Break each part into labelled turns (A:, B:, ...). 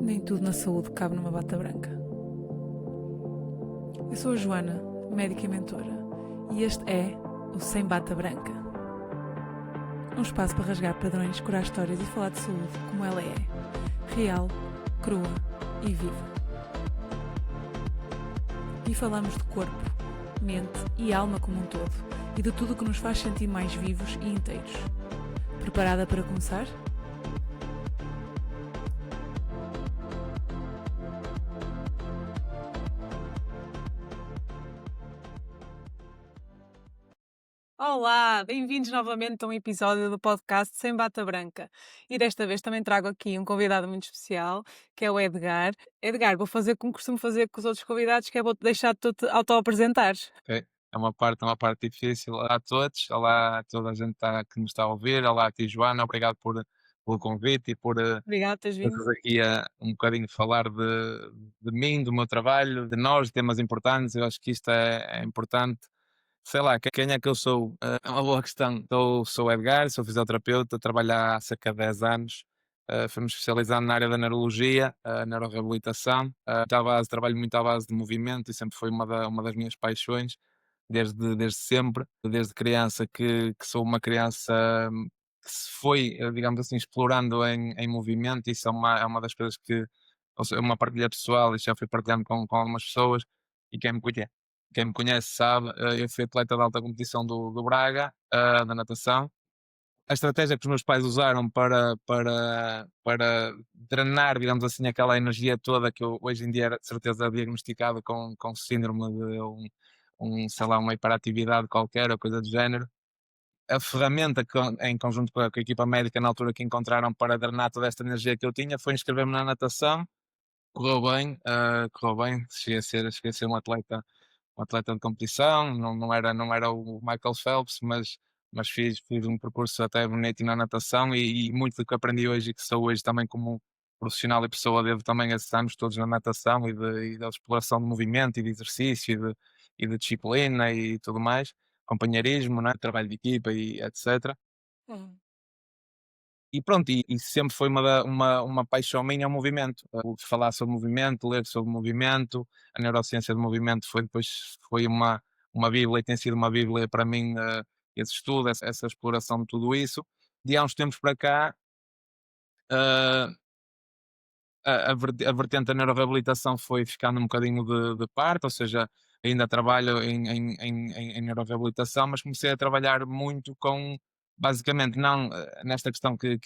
A: Nem tudo na saúde cabe numa bata branca. Eu sou a Joana, médica e mentora, e este é o Sem Bata Branca. Um espaço para rasgar padrões, curar histórias e falar de saúde como ela é. Real, crua e viva. E falamos de corpo, mente e alma como um todo, e de tudo o que nos faz sentir mais vivos e inteiros. Preparada para começar? Olá, bem-vindos novamente a um episódio do podcast Sem Bata Branca. E desta vez também trago aqui um convidado muito especial, que é o Edgar. Edgar, vou fazer como costumo fazer com os outros convidados, que é vou-te deixar tu te auto-apresentares.
B: Ok. É uma parte difícil. Olá a todos, olá a toda a gente que nos está a ouvir, olá a ti, Joana, obrigado pelo convite e por
A: Obrigada por teres vindo.
B: teres aqui a um bocadinho falar de mim, do meu trabalho, de nós, de temas importantes. Eu acho que isto é importante. Sei lá, quem é que eu sou? É uma boa questão. Sou Edgar, sou fisioterapeuta, trabalho há cerca de 10 anos. Fui-me especializando na área da neurologia, neuroreabilitação. Trabalho muito à base de movimento e sempre foi uma das minhas paixões desde sempre, desde criança que sou uma criança que se foi, digamos assim, explorando em movimento. Isso é uma das coisas que, ou seja, é uma partilha pessoal e já fui partilhando com algumas pessoas e quem me conhece sabe, eu fui atleta de alta competição do Braga, da natação. A estratégia que os meus pais usaram para drenar, digamos assim, aquela energia toda que eu hoje em dia era de certeza diagnosticado com síndrome de sei lá, uma hiperatividade qualquer ou coisa do género. A ferramenta em conjunto com a equipa médica na altura que encontraram para drenar toda esta energia que eu tinha foi inscrever-me na natação. Correu bem, cheguei a ser um atleta de competição, não era o Michael Phelps, mas fiz um percurso até bonito na natação e muito do que aprendi hoje e que sou hoje também como profissional e pessoa devo também a esses anos todos na natação e da exploração de movimento e de exercício e de disciplina e tudo mais, companheirismo, né, trabalho de equipa e etc.
A: Hum.
B: E pronto, e sempre foi uma paixão minha o movimento. O falar sobre movimento, ler sobre movimento, a neurociência do movimento foi uma bíblia e tem sido uma bíblia para mim, esse estudo, essa exploração de tudo isso. De há uns tempos para cá, eh, a vertente da neuroreabilitação foi ficando um bocadinho de parte, ou seja, ainda trabalho em neuroreabilitação, mas comecei a trabalhar muito com, basicamente, não nesta questão que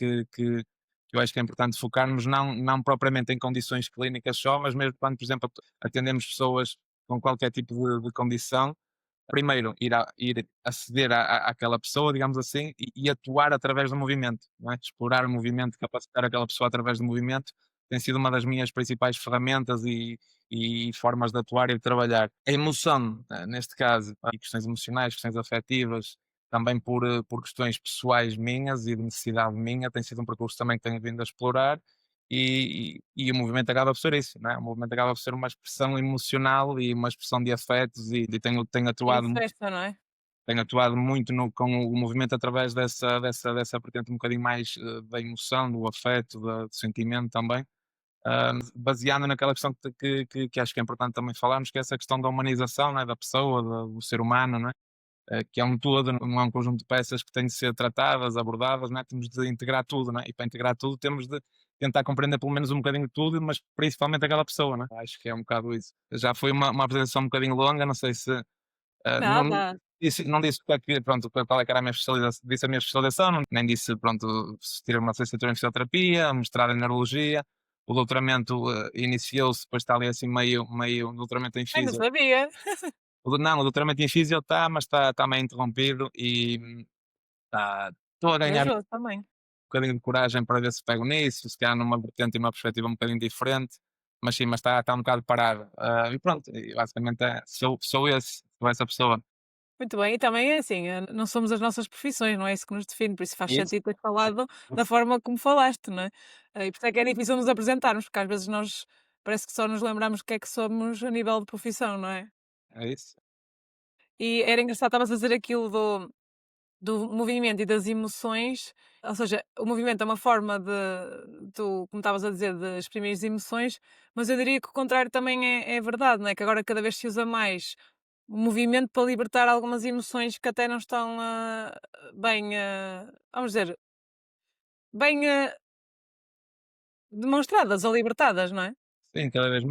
B: eu acho que é importante focarmos, não propriamente em condições clínicas só, mas mesmo quando, por exemplo, atendemos pessoas com qualquer tipo de condição, primeiro ir aceder àquela pessoa, digamos assim, e atuar através do movimento, não é? Explorar o movimento, capacitar aquela pessoa através do movimento, tem sido uma das minhas principais ferramentas e formas de atuar e de trabalhar. A emoção, neste caso, e questões emocionais, questões afetivas, também por questões pessoais minhas e de necessidade minha, tem sido um percurso também que tenho vindo a explorar e o movimento acaba por ser isso, não é? O movimento acaba por ser uma expressão emocional e uma expressão de afetos e tenho
A: E
B: atuado
A: festa, não é?
B: tenho atuado muito com o movimento através dessa vertente um bocadinho mais, da emoção, do afeto, do sentimento também, baseando naquela questão que acho que é importante também falarmos, que é essa questão da humanização, não é, da pessoa, do ser humano, não é? Que é um todo, não é um conjunto de peças que têm de ser tratadas, abordadas, não é? Temos de integrar tudo, não é? E para integrar tudo temos de tentar compreender pelo menos um bocadinho de tudo, mas principalmente aquela pessoa, não é? Acho que é um bocado isso. Já foi uma apresentação um bocadinho longa, não sei se não
A: Nada.
B: disse o que é que pronto, qual é que era a minha especialização, disse a minha especialização, nem disse, pronto, se tirei uma licenciatura em fisioterapia, mestrado em neurologia, o doutoramento, iniciou-se, depois está ali assim meio o doutoramento em
A: Ai, não
B: fisio.
A: sabia.
B: O doutoramento em fisio está, mas está meio interrompido e estou a ganhar um
A: Corajoso também.
B: bocadinho de coragem para ver se pego nisso, se calhar numa vertente e numa perspectiva um bocadinho diferente, mas sim, mas está um bocado parado. E pronto, e basicamente sou essa pessoa.
A: Muito bem, e também é assim, não somos as nossas profissões, não é isso que nos define, por isso faz
B: Isso.
A: sentido teres falado da forma como falaste, não é? E por isso é que é difícil nos apresentarmos, porque às vezes nós parece que só nos lembramos do que é que somos a nível de profissão, não é?
B: É isso.
A: E era engraçado, estavas a dizer aquilo do movimento e das emoções, ou seja, o movimento é uma forma de tu, como estavas a dizer, de exprimir as emoções, mas eu diria que o contrário também é verdade, não é? Que agora cada vez se usa mais o movimento para libertar algumas emoções que até não estão, bem, vamos dizer, bem, demonstradas ou libertadas, não é?
B: Sim, cada vez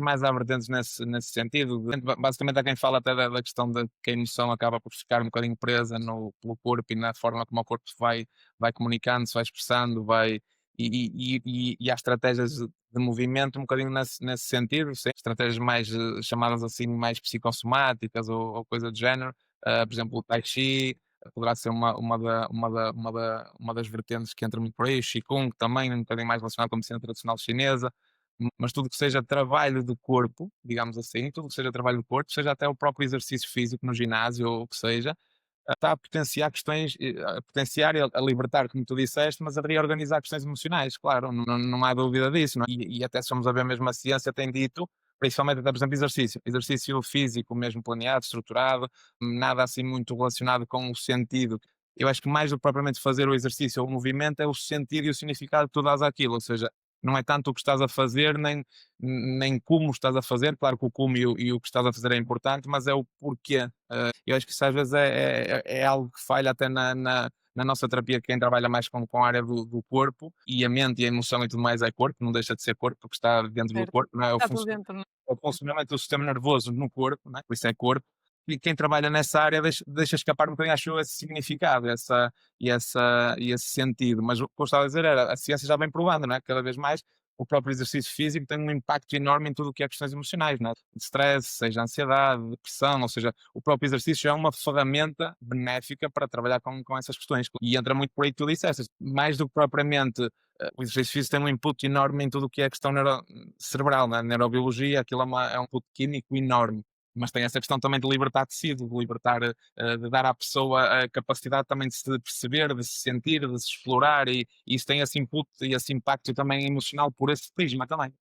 B: mais há vertentes nesse sentido. Basicamente há quem fala até da questão de que a emoção acaba por ficar um bocadinho presa pelo corpo e na forma como o corpo vai comunicando, se vai expressando, e há estratégias de movimento um bocadinho nesse sentido, sim. Estratégias mais chamadas assim, mais psicossomáticas ou coisa do género. Por exemplo, o Tai Chi poderá ser uma das vertentes que entra muito por aí. O Qigong também, um bocadinho mais relacionado com a medicina tradicional chinesa. Mas tudo que seja trabalho do corpo, digamos assim, tudo que seja trabalho do corpo, seja até o próprio exercício físico no ginásio ou o que seja, está a potenciar questões, a potenciar e a libertar, como tu disseste, mas a reorganizar questões emocionais, claro, não há dúvida disso. Não é? E até se formos a ver mesmo a ciência tem dito, principalmente até, por exemplo, exercício físico mesmo planeado, estruturado, nada assim muito relacionado com o sentido. Eu acho que mais do que propriamente fazer o exercício ou o movimento é o sentido e o significado que tu dás àquilo, ou seja, não é tanto o que estás a fazer, nem como estás a fazer, claro que o como e o que estás a fazer é importante, mas é o porquê. Eu acho que isso às vezes é algo que falha até na nossa terapia, quem trabalha mais com a área do corpo, e a mente e a emoção e tudo mais é corpo, não deixa de ser corpo, porque está dentro do
A: Certo.
B: corpo, não é?
A: Está tudo dentro, não é?
B: O funcionamento do sistema nervoso no corpo, não é? Por isso é corpo. E quem trabalha nessa área deixa escapar um bocadinho, acho eu, esse significado, e esse sentido. Mas o que eu estava a dizer era, a ciência já vem provando, não é? Cada vez mais o próprio exercício físico tem um impacto enorme em tudo o que é questões emocionais, não é? De stress, seja ansiedade, depressão, ou seja, o próprio exercício é uma ferramenta benéfica para trabalhar com essas questões. E entra muito por aí que tu disseste, mais do que propriamente o exercício físico tem um input enorme em tudo o que é questão cerebral, né? Neurobiologia, aquilo é um input químico enorme. Mas tem essa questão também de libertar tecido, de libertar, de dar à pessoa a capacidade também de se perceber, de se sentir, de se explorar, e isso tem esse input e esse impacto também emocional por esse prisma também.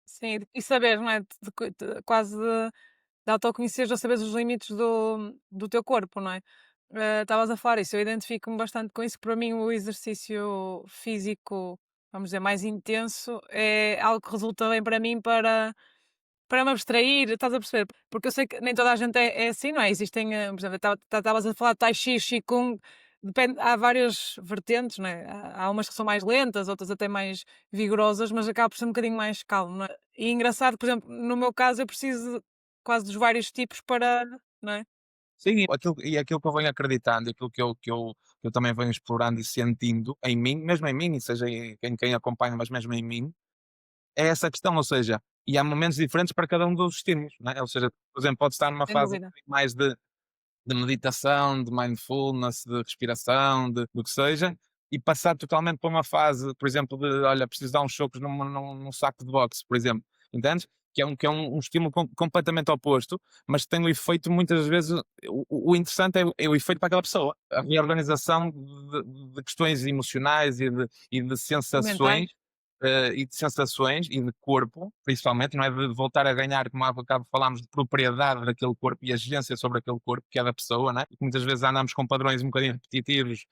A: Sim, e saber, não é? Quase de autoconheceres ou saberes os limites do teu corpo, não é? Estavas a falar isso, eu identifico-me bastante com isso. Para mim, o exercício físico, vamos dizer, mais intenso, é algo que resulta bem para mim para me abstrair, estás a perceber? Porque eu sei que nem toda a gente é assim, não é? Existem, por exemplo, estavas a falar de Tai Chi, Qigong, depende, há várias vertentes, não é? Há umas que são mais lentas, outras até mais vigorosas, mas acaba por ser um bocadinho mais calmo, não é? E engraçado, por exemplo, no meu caso, eu preciso quase dos vários tipos para, não é?
B: Sim, aquilo que eu venho acreditando, aquilo que eu também venho explorando e sentindo em mim, mesmo em mim, e seja em quem acompanha, mas mesmo em mim, é essa questão, ou seja, e há momentos diferentes para cada um dos estímulos, não é? Ou seja, por exemplo, pode estar numa
A: Sem
B: fase um
A: dúvida.
B: bocadinho mais de meditação, de mindfulness, de respiração, do que seja, e passar totalmente para uma fase, por exemplo, de olha, preciso dar uns socos num saco de boxe, por exemplo, entendes? Que é um estímulo completamente oposto, mas que tem um efeito muitas vezes. O interessante é o efeito para aquela pessoa, a reorganização de questões emocionais e de
A: Mentais.
B: sensações. E de corpo, principalmente, não é? De voltar a ganhar, como há bocado falámos, de propriedade daquele corpo e agência sobre aquele corpo que é da pessoa, não é? E que muitas vezes andamos com padrões um bocadinho repetitivos,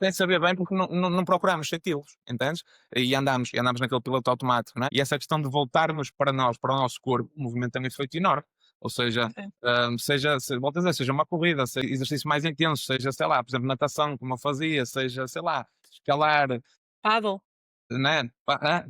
B: sem saber bem porque não procuramos senti-los, entendes? E andamos naquele piloto automático, não é? E essa questão de voltarmos para nós, para o nosso corpo, o movimento tem um efeito enorme. Ou seja,
A: Sim.
B: volto a dizer, seja uma corrida, seja exercício mais intenso, seja, sei lá, por exemplo, natação, como eu fazia, seja, sei lá, escalar,
A: Paddle.
B: né?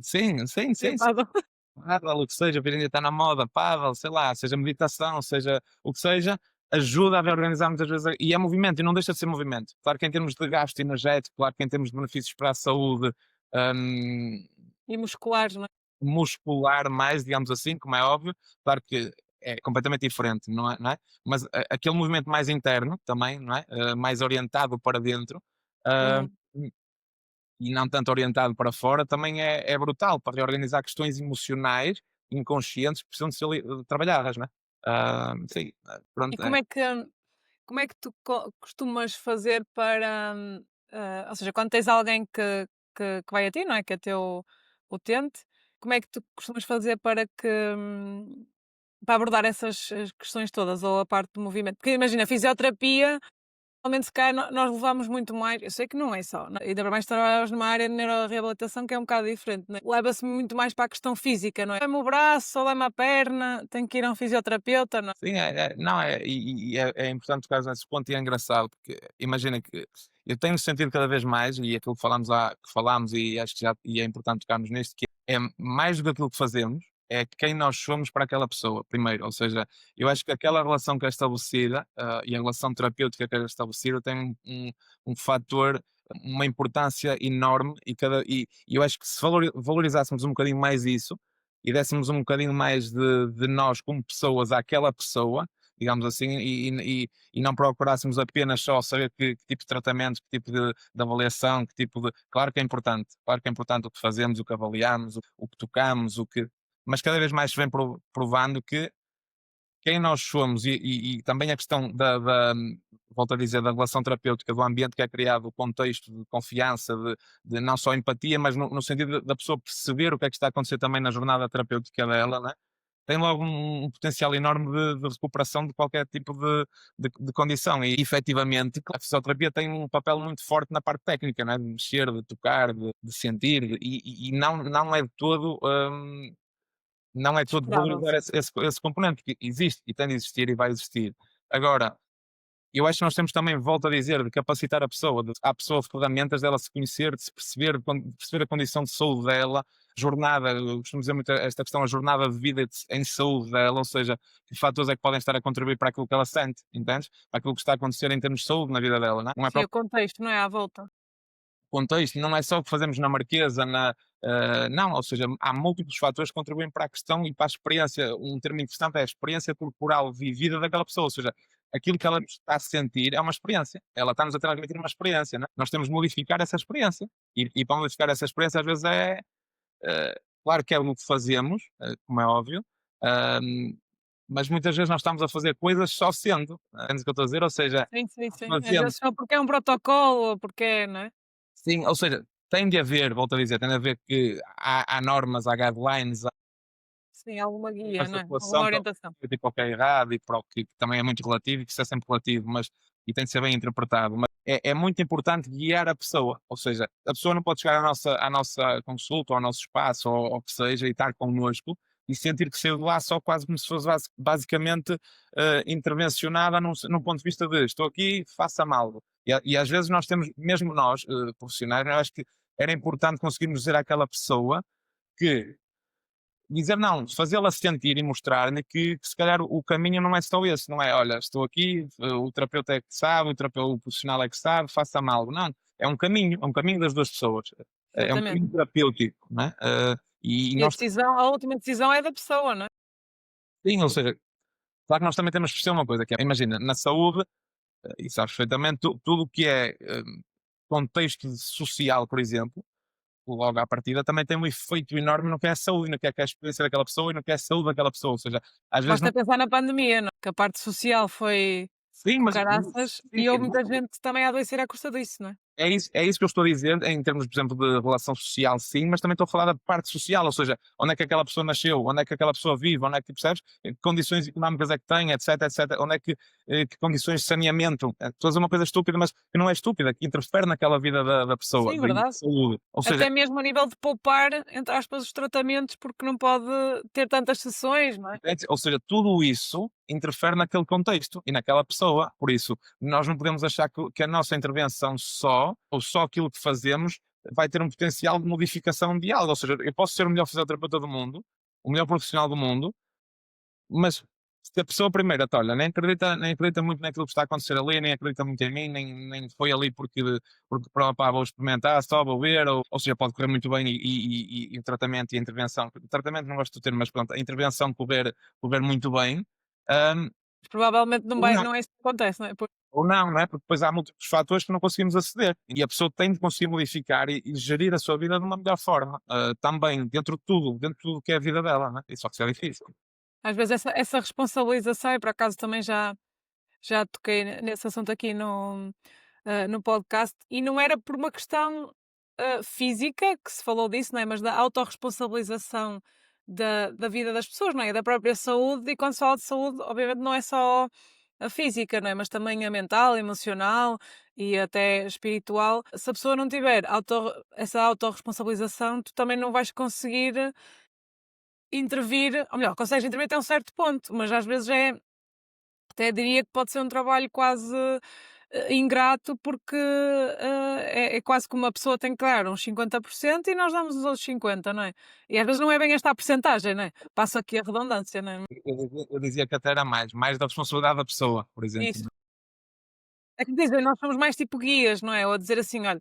B: Sim, sim,
A: Sim,
B: sim, sim.
A: paddle.
B: Paddle, o que seja, hoje em dia está na moda, paddle, sei lá, seja meditação, seja o que seja, ajuda a reorganizar muitas vezes, e é movimento, e não deixa de ser movimento. Claro que em termos de gasto energético, claro que em termos de benefícios para a saúde, hum,
A: E musculares, não é?
B: muscular mais, digamos assim, como é óbvio, claro que é completamente diferente, não é? Mas aquele movimento mais interno também, não é? Mais orientado para dentro,
A: Uhum.
B: hum, e não tanto orientado para fora, também é brutal para reorganizar questões emocionais inconscientes que precisam de ser trabalhadas, né? Sim,
A: E
B: pronto,
A: como é que tu costumas fazer para, ou seja, quando tens alguém que vai a ti, não é, que é teu utente, como é que tu costumas fazer para que, para abordar essas questões todas ou a parte do movimento? Porque imagina, fisioterapia, Realmente, se calhar, nós levamos muito mais. Eu sei que não é só, né? Ainda mais trabalhas numa área de neuroreabilitação que é um bocado diferente, né? Leva-se muito mais para a questão física, não é? Dói-me o braço, ou dói-me a perna, tenho que ir a um fisioterapeuta, não é?
B: Sim, não, é importante tocares nesse ponto e é engraçado, porque imagina que eu tenho sentido cada vez mais, e aquilo que falámos e acho que já e é importante tocarmos nisto, que é mais do que aquilo que fazemos, é quem nós somos para aquela pessoa, primeiro. Ou seja, eu acho que aquela relação que é estabelecida, e a relação terapêutica que é estabelecida tem um fator, uma importância enorme e eu acho que se valorizássemos um bocadinho mais isso, e dessemos um bocadinho mais de nós como pessoas àquela pessoa, digamos assim, e não procurássemos apenas só saber que tipo de tratamento, que tipo de avaliação, que tipo de. Claro que é importante o que fazemos, o que avaliamos, o que tocamos, mas cada vez mais se vem provando que quem nós somos e também a questão volto a dizer, da relação terapêutica, do ambiente que é criado, o contexto de confiança, de não só empatia, mas no sentido da pessoa perceber o que é que está a acontecer também na jornada terapêutica dela, né? Tem logo um potencial enorme de recuperação de qualquer tipo de condição. E efetivamente a fisioterapia tem um papel muito forte na parte técnica, né? De mexer, de tocar, de sentir, e não é de todo. Não é todo
A: Esperável,
B: valorizar
A: sim.
B: esse componente, porque existe e tem de existir e vai existir. Agora, eu acho que nós temos também, volto a dizer, de capacitar a pessoa, à pessoa ferramentas dela se conhecer, de se perceber, de perceber a condição de saúde dela, jornada, eu costumo dizer muito esta questão, a jornada de vida em saúde dela, ou seja, que fatores é que podem estar a contribuir para aquilo que ela sente, entendes? Para aquilo que está a acontecer em termos de saúde na vida dela, não é
A: Sim, o contexto, não é? À volta.
B: contexto, não é só o que fazemos na Marquesa, não, ou seja, há múltiplos fatores que contribuem para a questão e para a experiência. Um termo interessante é a experiência corporal vivida daquela pessoa, ou seja, aquilo que ela está a sentir é uma experiência. Ela está-nos a transmitir uma experiência, né? Nós temos de modificar essa experiência. E para modificar essa experiência, às vezes claro que é o que fazemos, como é óbvio, ahm, mas muitas vezes nós estamos a fazer coisas só sendo, entendes o que eu estou a dizer? Ou seja,
A: Sim, sim, sim. Às
B: fazendo.
A: vezes só porque é um protocolo ou porque é, não é?
B: Sim, ou seja, tem de haver, volto a dizer, tem de haver que há normas, há guidelines, há
A: Sim, alguma guia,
B: essa
A: não é?
B: atuação
A: Alguma
B: para
A: orientação.
B: o tipo que é errado e para o que também é muito relativo e que isso é sempre relativo, mas e tem de ser bem interpretado. Mas é muito importante guiar a pessoa, ou seja, a pessoa não pode chegar à nossa consulta ou ao nosso espaço ou ao que seja e estar connosco e sentir que saiu de lá só quase como se fosse basicamente intervencionada num ponto de vista de estou aqui, faça mal. E às vezes nós temos, mesmo nós, profissionais, eu acho que era importante conseguirmos dizer àquela pessoa que dizer não, fazê-la sentir e mostrar-lhe que se calhar o caminho não é só esse, não é, olha, estou aqui, o terapeuta é que sabe, o profissional é que sabe, faça mal. Não, é um caminho das duas pessoas, é um
A: Exatamente.
B: caminho terapêutico, né? E
A: E a
B: nós,
A: decisão, a última decisão é da pessoa, não é?
B: sim, ou seja, claro que nós também temos que perceber uma coisa, que é, imagina, na saúde, e sabes perfeitamente, tudo o que é contexto social, por exemplo, logo à partida, também tem um efeito enorme no que é a saúde, no que é a experiência daquela pessoa e no que é a saúde daquela pessoa. Ou seja, às vezes
A: Basta
B: não.
A: pensar na pandemia, não é? Que a parte social foi
B: Sim,
A: com
B: mas.
A: caraças
B: Sim,
A: e houve muita gente também a adoecer à custa disso, não é?
B: é isso que eu estou a dizer, em termos, por exemplo, de relação social, sim, mas também estou a falar da parte social, ou seja, onde é que aquela pessoa nasceu, onde é que aquela pessoa vive, onde é que, percebes? Que condições económicas é que tem, etc, etc, onde é que condições de saneamento. Estou a dizer uma coisa estúpida, mas que não é estúpida, que interfere naquela vida da pessoa,
A: Sim,
B: de
A: verdade.
B: saúde. Ou seja,
A: Até mesmo a nível de poupar, entre aspas, os tratamentos, porque não pode ter tantas sessões, não é?
B: ou seja, tudo isso interfere naquele contexto e naquela pessoa. Por isso, nós não podemos achar que a nossa intervenção só, ou só aquilo que fazemos, vai ter um potencial de modificação de algo. Ou seja, eu posso ser o melhor fisioterapeuta do mundo, o melhor profissional do mundo, mas se a pessoa primeiro, até, olha, nem acredita muito naquilo que está a acontecer ali, nem acredita muito em mim, nem foi ali porque pá, vou experimentar, só vou ver, ou seja, pode correr muito bem e o tratamento e a intervenção, o tratamento não gosto do termo, mas pronto, a intervenção correr muito bem, hum,
A: Provavelmente não,
B: ou
A: vai,
B: não,
A: não é isso que acontece, não é?
B: não é? Porque depois há múltiplos fatores que não conseguimos aceder e a pessoa tem de conseguir modificar e gerir a sua vida de uma melhor forma, também, dentro de tudo que é a vida dela, né? E só que isso é difícil.
A: Às vezes essa responsabilização, e por acaso também já toquei nesse assunto aqui no podcast, e não era por uma questão física que se falou disso, não é? Mas da autorresponsabilização da vida das pessoas, não é? Da própria saúde, e quando se fala de saúde, obviamente não é só. a física, não é? Mas também a mental, a emocional e até espiritual. Se a pessoa não tiver essa autorresponsabilização, tu também não vais conseguir intervir, ou melhor, consegues intervir até um certo ponto, mas às vezes até diria que pode ser um trabalho quase ingrato, porque é quase que uma pessoa tem que dar uns 50% e nós damos os outros 50%, não é? E às vezes não é bem esta a percentagem, não é? Passo aqui a redundância, não é?
B: Eu dizia que até era mais da responsabilidade da pessoa, por exemplo,
A: Isso.
B: não
A: É que dizem, nós somos mais tipo guias, não é? Ou a dizer assim, olha,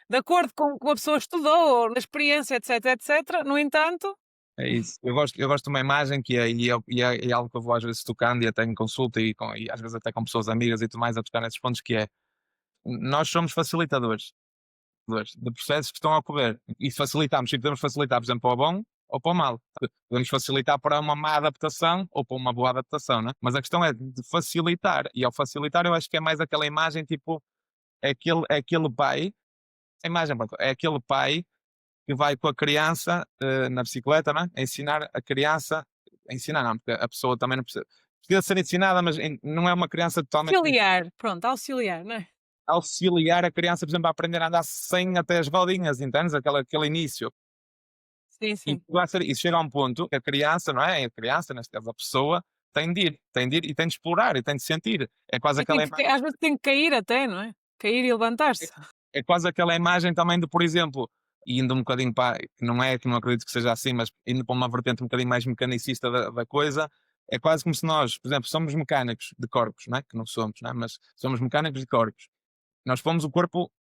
A: de acordo com o que a pessoa estudou, ou na experiência, etc, etc. No entanto,
B: é isso. Eu gosto de uma imagem que é, e é algo que eu vou às vezes tocando e até em consulta e às vezes até com pessoas amigas e tudo mais a tocar nesses pontos, que é, nós somos facilitadores de processos que estão a ocorrer e facilitamos, e podemos facilitar, por exemplo, para o bom ou para o mal. Podemos facilitar para uma má adaptação ou para uma boa adaptação, né? Mas a questão é de facilitar, e ao facilitar eu acho que é mais aquela imagem, tipo, é aquele pai, a imagem, pronto, é aquele pai que vai com a criança na bicicleta, né? A ensinar a criança, a ensinar não, porque a pessoa também não precisa ser ensinada, mas não é uma criança totalmente
A: auxiliar, pronto, auxiliar, não é?
B: auxiliar a criança, por exemplo, a aprender a andar sem até as rodinhas, entendes? Aquele início.
A: Sim,
B: E
A: sim.
B: vai ser, isso chega a um ponto que a criança, não é? A criança, neste caso a pessoa, tem de ir e tem de explorar e tem de sentir. É quase
A: E tem
B: aquela
A: que, às vezes tem que cair até, não é? Cair e
B: é
A: levantar-se.
B: é quase aquela imagem também de, por exemplo, e indo um bocadinho para, que não acredito que seja assim, mas indo para uma vertente um bocadinho mais mecanicista da coisa, é quase como se nós, por exemplo, somos mecânicos de corpos, não é? Que não somos, não é? Mas somos mecânicos de corpos. Nós pomos o corpo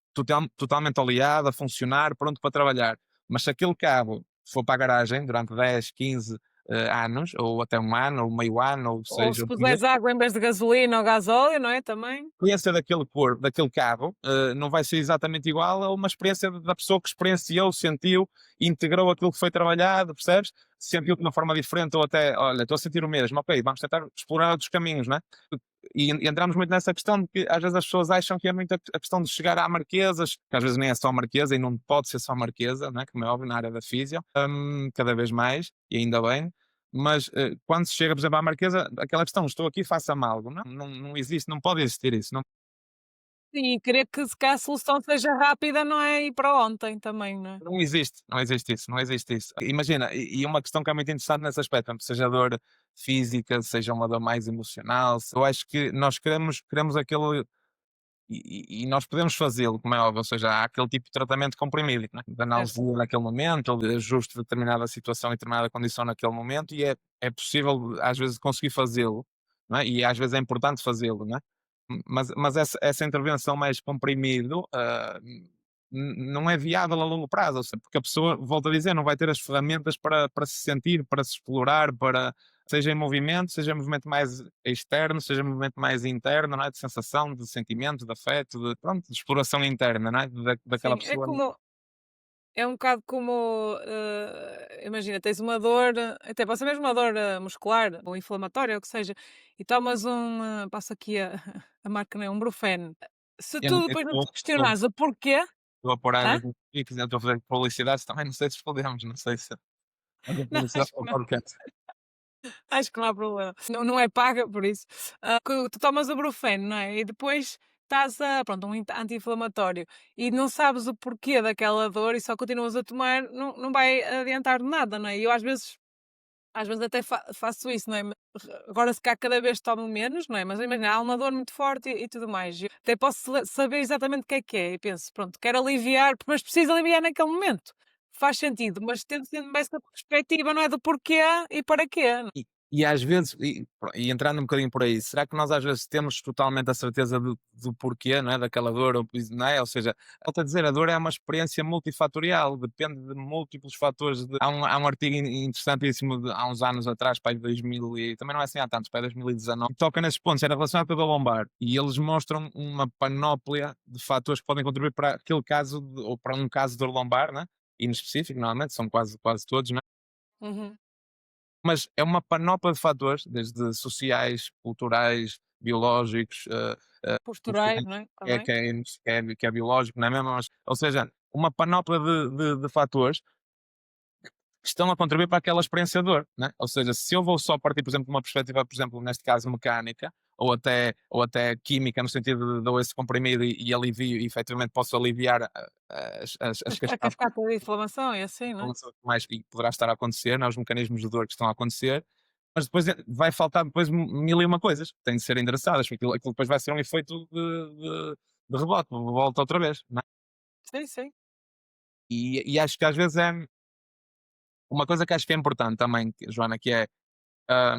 B: totalmente oleado, a funcionar, pronto para trabalhar. Mas se aquele carro for para a garagem durante 10, 15 anos, ou até um ano, ou meio ano, ou
A: Ou
B: seja,
A: se
B: o que
A: puseres água em vez de gasolina ou gasóleo, não é? Também.
B: experiência daquele corpo, daquele carro, não vai ser exatamente igual a uma experiência da pessoa que experienciou, sentiu, integrou aquilo que foi trabalhado, percebes? Sentiu de uma forma diferente, ou até, olha, estou a sentir o mesmo, ok, vamos tentar explorar outros caminhos, não é? E entramos muito nessa questão de que às vezes as pessoas acham que é muito a questão de chegar à Marquesas, que às vezes nem é só Marquesa e não pode ser só Marquesa, né? Como é óbvio na área da física, cada vez mais, e ainda bem, mas quando se chega, por exemplo, à Marquesa, aquela questão, estou aqui, faça-me algo, não existe, não pode existir isso, não,
A: Sim, e querer que se calhar a solução seja rápida, não é? E para ontem também, não é?
B: não existe isso, não existe isso. Imagina, e uma questão que é muito interessante nesse aspecto, seja dor física, seja uma dor mais emocional, eu acho que nós queremos aquele. E nós podemos fazê-lo, como é óbvio, ou seja, há aquele tipo de tratamento comprimido, né? De
A: Certo.
B: analgesia naquele momento, ou de ajuste de determinada situação e determinada condição naquele momento, e é possível, às vezes, conseguir fazê-lo, não é? E às vezes é importante fazê-lo, não é? Mas essa intervenção mais comprimido não é viável a longo prazo, ou seja, porque a pessoa, volto a dizer, não vai ter as ferramentas para se sentir, para se explorar, seja em movimento mais externo, seja em movimento mais interno, não é? De sensação, de sentimento, de afeto, pronto, de exploração interna, não é? Daquela
A: Sim, é
B: pessoa.
A: como é um bocado como, imagina, tens uma dor, até pode ser mesmo uma dor, muscular ou inflamatória, ou o que seja, e tomas passo aqui a a marca, não é, um Brufen. Se
B: Eu não
A: tu
B: sei se
A: depois não te
B: estou
A: questionares o porquê,
B: estou a pôr às
A: hã?
B: vezes e quiser estou a fazer publicidades também, não sei se podemos, não sei se fazer
A: Não,
B: publicidade
A: acho que
B: para o
A: não.
B: podcast.
A: Acho que não há problema. Não é paga por isso. Que tu tomas o Brufen, não é? E depois estás a pronto, um anti-inflamatório e não sabes o porquê daquela dor e só continuas a tomar, não vai adiantar de nada, não é? E eu às vezes até faço isso, não é? Agora se calhar cada vez tomo menos, não é? Mas imagina, há uma dor muito forte e tudo mais. Eu até posso saber exatamente o que é e penso, pronto, quero aliviar, mas preciso aliviar naquele momento. Faz sentido, mas tendo sempre essa perspectiva, não é? Do porquê e para quê.
B: E às vezes, e entrando um bocadinho por aí, será que nós às vezes temos totalmente a certeza do porquê, não é? Daquela dor, não é? Ou seja, volto a dizer, a dor é uma experiência multifatorial, depende de múltiplos fatores. Há um artigo interessantíssimo há uns anos atrás, para 2000, e também não é assim há tantos, para 2019, que toca nesses pontos, era relacionado com a dor lombar, e eles mostram uma panóplia de fatores que podem contribuir para aquele caso, ou para um caso de dor lombar, né? E no específico, normalmente, são quase todos, né?
A: Uhum.
B: Mas é uma panóplia de fatores, desde sociais, culturais, biológicos,
A: Posturais,
B: emocionais,
A: não é?
B: que é,
A: Também.
B: que é, que é biológico, não é mesmo? Ou seja, uma panóplia de fatores que estão a contribuir para aquela experiência de dor, né? Ou seja, se eu vou só partir, por exemplo, de uma perspectiva, por exemplo, neste caso mecânica, ou até química, no sentido de dou esse comprimido e alivio e efetivamente posso aliviar as
A: A
B: cascatas
A: cascata de inflamação e assim, não é?
B: mais que poderá estar a acontecer, não é, os mecanismos de dor que estão a acontecer, mas depois vai faltar depois mil e uma coisas que têm de ser endereçadas, porque aquilo depois vai ser um efeito de rebote, volta outra vez, não é?
A: Sim, sim.
B: E acho que às vezes é uma coisa que acho que é importante também, Joana, que é, ah,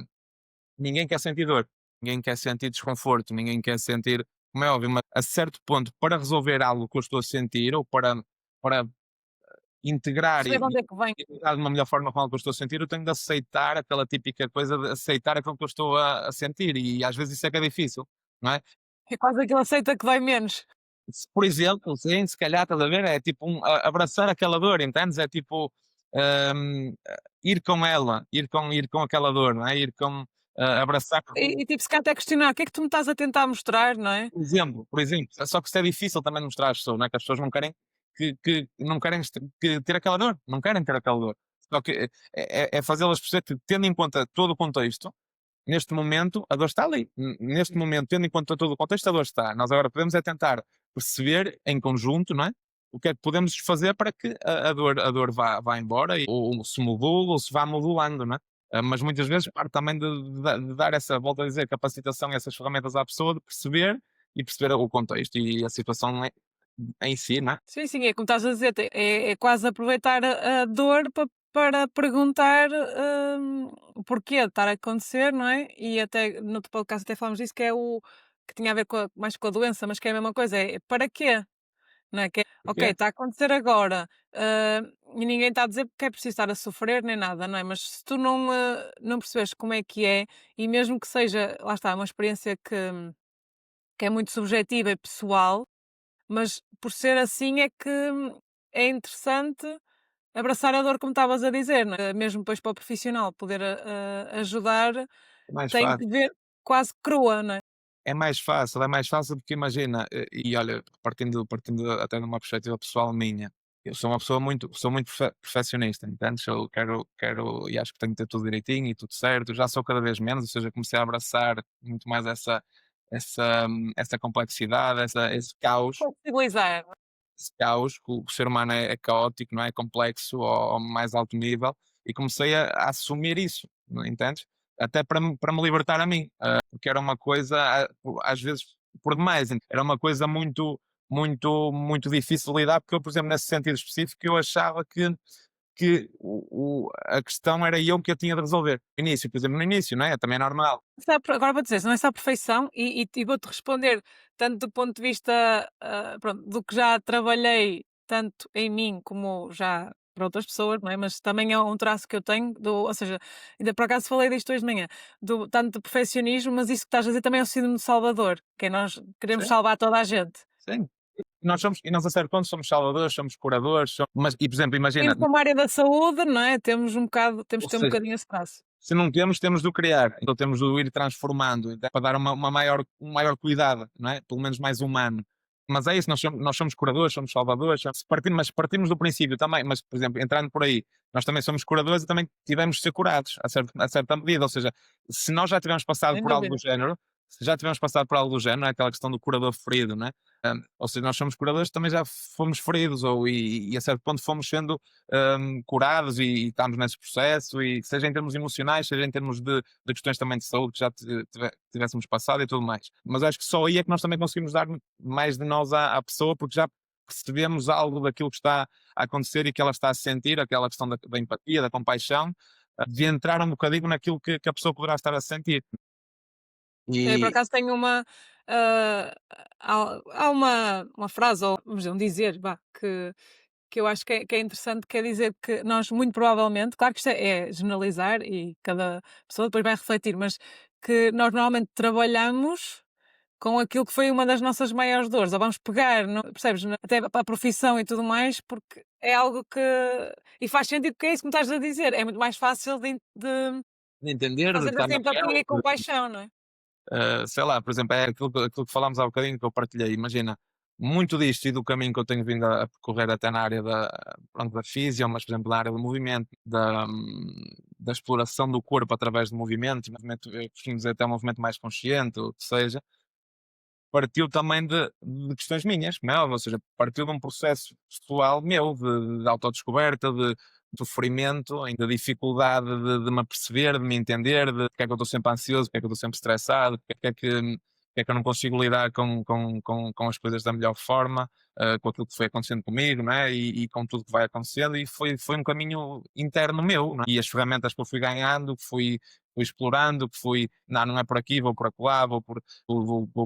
B: ninguém quer sentir dor, ninguém quer sentir desconforto, ninguém quer sentir, como é óbvio, mas a certo ponto, para resolver algo que eu estou a sentir ou para integrar
A: Perceber de onde é que vem.
B: e lidar de uma melhor forma com algo que eu estou a sentir, eu tenho de aceitar aquela típica coisa de aceitar aquilo que eu estou a sentir e às vezes isso é que é difícil, não é?
A: É quase aquele aceita que dói menos.
B: Se, por exemplo, sim, se calhar estás a ver, é tipo abraçar aquela dor, entendes? É tipo ir com ela, ir com aquela dor, não é? Ir com abraçar.
A: E tipo, se calhar até questionar: "O que é que tu me estás a tentar mostrar?", não é?
B: Por exemplo, só que isso é difícil também de mostrar às pessoas, não é? Que as pessoas não querem que não querem que ter aquela dor, não querem ter aquela dor. Só que é fazê-las perceber que, tendo em conta todo o contexto, neste momento a dor está ali. Neste momento, tendo em conta todo o contexto, a dor está. Nós agora podemos é tentar perceber em conjunto, não é? O que é que podemos fazer para que a dor vá embora, ou se module, ou se vá modulando, não é? Mas muitas vezes parte também de dar essa, volto a dizer, capacitação, essas ferramentas à pessoa, de perceber o contexto e a situação em si, não é?
A: Sim, sim, é como estás a dizer, é quase aproveitar a dor para perguntar, o porquê de estar a acontecer, não é? E até no outro podcast até falámos disso, que é o que tinha a ver mais com a doença, mas que é a mesma coisa, é para quê? Não é? Que é, ok,
B: Porque
A: está a acontecer agora, e ninguém está a dizer porque é preciso estar a sofrer nem nada, não é? Mas se tu não percebes como é, e mesmo que seja, lá está, uma experiência que é muito subjetiva e pessoal, mas por ser assim é que é interessante abraçar a dor, como estavas a dizer, não é? Mesmo depois para o profissional poder ajudar,
B: é mais
A: tem
B: fácil.
A: que ver quase crua, não é?
B: É mais fácil porque imagina, e olha, partindo até de uma perspectiva pessoal minha, eu sou muito perfeccionista, entendes? Eu quero e acho que tenho que ter tudo direitinho e tudo certo, já sou cada vez menos, ou seja, comecei a abraçar muito mais essa complexidade, esse caos,
A: Flexibilizar.
B: que o ser humano é caótico, não é? É complexo ao mais alto nível, e comecei a assumir isso, entendes? Até para me libertar a mim, porque era uma coisa, às vezes, por demais, era uma coisa muito, muito, muito difícil de lidar, porque eu, por exemplo, nesse sentido específico, eu achava que a questão era eu que a tinha de resolver. No início, por exemplo, no início, não é? Também é normal.
A: Agora vou dizer, se não é só a perfeição, e vou-te responder tanto do ponto de vista, pronto, do que já trabalhei tanto em mim como já para outras pessoas, não é? Mas também é um traço que eu tenho, ou seja, ainda por acaso falei disto hoje de manhã, tanto do perfeccionismo, mas isso que estás a dizer também é o síndrome de Salvador, que é nós queremos
B: Sim,
A: salvar toda a gente.
B: sim. E nós a certo ponto somos salvadores, somos curadores, mas, e por exemplo, imagina,
A: Indo para uma área da saúde, não é? Temos
B: ou
A: de ter um
B: seja,
A: bocadinho esse traço.
B: se não temos de o criar, então temos de o ir transformando, então, para dar um maior cuidado, não é? Pelo menos mais humano. Mas é isso, nós somos curadores, somos salvadores, mas partimos do princípio também, mas, por exemplo, entrando por aí, nós também somos curadores e também tivemos de ser curados, a certa medida, ou seja, se nós já tivemos passado
A: Sem
B: por algo do
A: dúvida.
B: género, se já tivemos passado por algo do género, não é aquela questão do curador ferido, não é? Ou seja, nós somos curadores, também já fomos feridos, e a certo ponto fomos sendo curados e estamos nesse processo, e seja em termos emocionais, seja em termos de questões também de saúde que já tivéssemos passado e tudo mais. Mas acho que só aí é que nós também conseguimos dar mais de nós à pessoa, porque já percebemos algo daquilo que está a acontecer e que ela está a sentir, aquela questão da empatia, da compaixão, de entrar um bocadinho naquilo que a pessoa poderá estar a sentir.
A: Eu, por
B: E
A: acaso, tenho ah, há uma frase, ou vamos dizer, um dizer, vá, que eu acho que é interessante, quer dizer que nós, muito provavelmente, claro que isto é generalizar e cada pessoa depois vai refletir, mas que nós normalmente trabalhamos com aquilo que foi uma das nossas maiores dores, ou vamos pegar, percebes? Até para a profissão e tudo mais, porque é algo que. E faz sentido, porque é isso que me estás a dizer, é muito mais fácil de
B: de entender, de
A: fazer
B: estar
A: essa
B: na
A: empatia
B: pele,
A: e compaixão, não é?
B: sei lá, por exemplo, é aquilo que falámos há bocadinho, que eu partilhei. Imagina, muito disto e do caminho que eu tenho vindo a percorrer até na área da, pronto, da fisio, mas por exemplo na área do movimento, da exploração do corpo através de movimentos, movimento, eu costumo dizer até um movimento mais consciente, ou o que seja, partiu também de questões minhas, como é óbvio, ou seja, partiu de um processo pessoal meu, de autodescoberta, de sofrimento, de dificuldade de me aperceber, de me entender, de porque é que eu estou sempre ansioso, porque é que eu estou sempre estressado, porque é que eu não consigo lidar com as coisas da melhor forma, com aquilo que foi acontecendo comigo, não é? E com tudo que vai acontecendo, e foi um caminho interno meu, não é? E as ferramentas que eu fui ganhando, que fui explorando, que fui, não é por aqui, vou por acolá, vou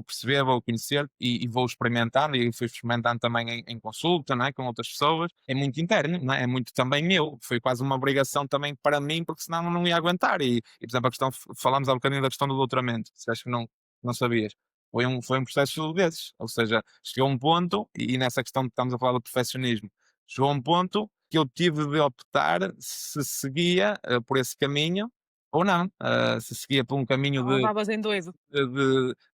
B: perceber, vou conhecer e vou experimentando, e fui experimentando também em consulta, não é? Com outras pessoas. É muito interno, não é? É muito também meu. Foi quase uma obrigação também para mim, porque senão eu não ia aguentar. Por exemplo, a questão, falámos há um bocadinho da questão do doutoramento, se acho que não sabias. Foi um processo desses, ou seja, chegou a um ponto, e nessa questão que estamos a falar do perfeccionismo, chegou a um ponto que eu tive de optar se seguia por esse caminho ou não, se seguia por um caminho
A: Ou levavas em doido.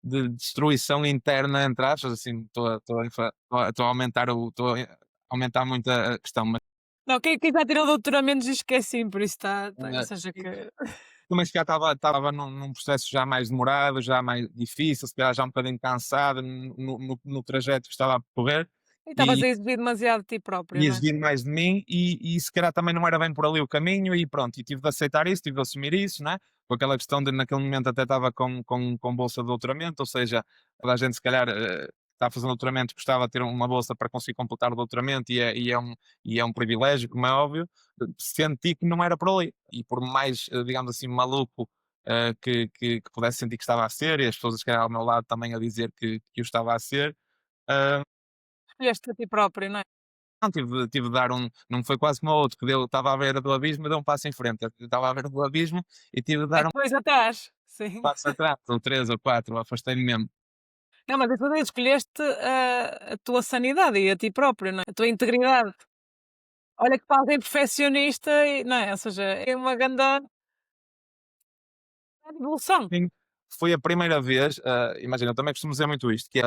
B: de destruição interna, entre aspas, assim, estou a aumentar aumentar muito a questão, mas,
A: Não, quem já tirou doutoramentos diz que é assim, por isso está ou
B: eh,
A: seja que
B: também se calhar estava num processo já mais demorado, já mais difícil, se calhar já um bocadinho cansado no trajeto que estava a percorrer,
A: e estavas
B: e
A: a exigir demasiado de ti próprio,
B: e
A: não é?
B: exigir mais de mim, e se calhar também não era bem por ali o caminho, e pronto, e tive de aceitar isso, tive de assumir isso, né, com aquela questão de naquele momento até estava com bolsa de doutoramento, ou seja, toda a gente se calhar, está a fazer um doutoramento, gostava de ter uma bolsa para conseguir completar o doutoramento, e é um privilégio, como é óbvio. Senti que não era por ali, e por mais, digamos assim, maluco, que pudesse sentir que estava a ser, e as pessoas se calhar ao meu lado também a dizer que eu estava a ser, hã
A: Escolheste a ti próprio, não é?
B: não, tive de dar não foi quase como o outro, que deu, estava à beira do abismo e deu um passo em frente. Eu estava à beira do abismo e tive de dar um
A: Depois atrás, sim.
B: passo atrás, ou 3 ou 4, afastei-me mesmo.
A: Não, mas dessa vez escolheste a tua sanidade e a ti próprio, não é? A tua integridade. Olha que para alguém perfeccionista e não é? Ou seja, é uma grande evolução.
B: Sim, foi a primeira vez, imagina, eu também costumo dizer muito isto, que é,